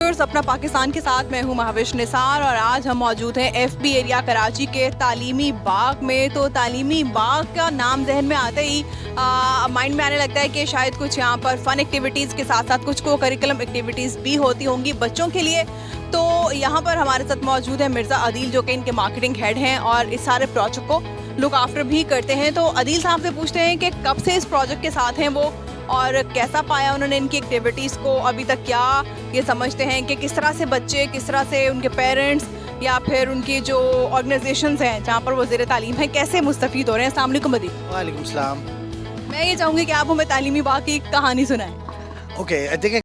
अपना पाकिस्तान के साथ मैं हूं महाविश निसार और आज हम मौजूद हैं एफबी एरिया कराची के तालीमी बाग में। तो तालीमी बाग का नाम जहन में आते ही माइंड में आने लगता है कि शायद कुछ यहाँ पर फन एक्टिविटीज़ के साथ साथ कुछ को करिकुलम एक्टिविटीज़ भी होती होंगी बच्चों के लिए। तो यहाँ पर हमारे साथ मौजूद है मिर्ज़ा अदील जो कि इनके मार्केटिंग हेड हैं और इस सारे प्रोजेक्ट को लुक आफ्टर भी करते हैं। तो अदील साहब से पूछते हैं कि कब से इस प्रोजेक्ट के साथ हैं वो और कैसा पाया उन्होंने इनकी एक्टिविटीज़ को, अभी तक क्या ये समझते हैं कि किस तरह से बच्चे, किस तरह से उनके पेरेंट्स या फिर उनकी जो ऑर्गेनाइजेशंस हैं जहाँ पर वो ज़ेर तालीम है कैसे मुस्तफ़ीद हो रहे हैं। अस्सलाम वालेकुम अदील। वालेकुम सलाम। मैं ये चाहूँगी कि आप हमें तालीमी बाग की कहानी सुनाएं। ओके, देखिए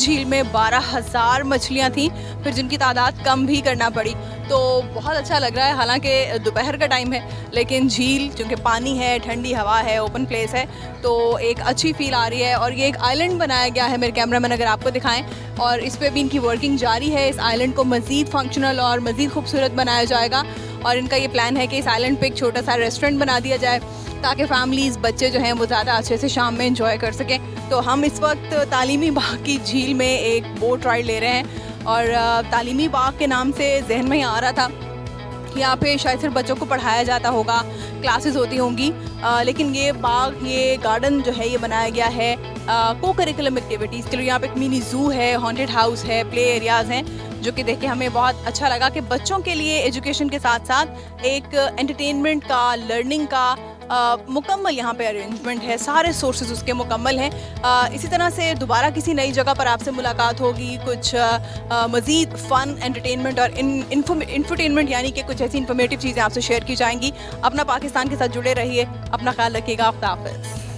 झील में 12,000 मछलियाँ थीं, फिर जिनकी तादाद कम भी करना पड़ी। तो बहुत अच्छा लग रहा है, हालांकि दोपहर का टाइम है, लेकिन झील चूँकि पानी है, ठंडी हवा है, ओपन प्लेस है, तो एक अच्छी फील आ रही है। और ये एक आइलैंड बनाया गया है, मेरे कैमरामैन अगर आपको दिखाएं, और इस पर भी इनकी वर्किंग जारी है। इस आइलैंड को मज़ीद फंक्शनल और मज़ीद खूबसूरत बनाया जाएगा, और इनका ये प्लान है कि इस आइलैंड पे एक छोटा सा रेस्टोरेंट बना दिया जाए ताकि फैमिलीज़, बच्चे जो हैं वो ज़्यादा अच्छे से शाम में एंजॉय कर सकें। तो हम इस वक्त तालीमी बाग की झील में एक बोट राइड ले रहे हैं, और तालीमी बाग के नाम से जहन में आ रहा था कि यहाँ पे शायद सिर्फ बच्चों को पढ़ाया जाता होगा, क्लासेस होती होंगी, लेकिन ये बाग, ये गार्डन जो है ये बनाया गया है को करिकुलम एक्टिविटीज़ के लिए। यहाँ पे एक मिनी ज़ू है, हॉन्टेड हाउस है, प्ले एरियाज़ हैं, जो कि देख के हमें बहुत अच्छा लगा कि बच्चों के लिए एजुकेशन के साथ साथ एक एंटरटेनमेंट का, लर्निंग का मुकम्मल यहाँ पे अरेंजमेंट है, सारे सोर्सेज उसके मुकम्मल हैं। इसी तरह से दोबारा किसी नई जगह पर आपसे मुलाकात होगी, कुछ मज़ीद फ़न, एंटरटेनमेंट और इंफोटेनमेंट यानी कि कुछ ऐसी इन्फॉर्मेटिव चीज़ें आपसे शेयर की जाएंगी। अपना पाकिस्तान के साथ जुड़े रहिए, अपना ख्याल रखिएगा। खुदा हाफ़िज़।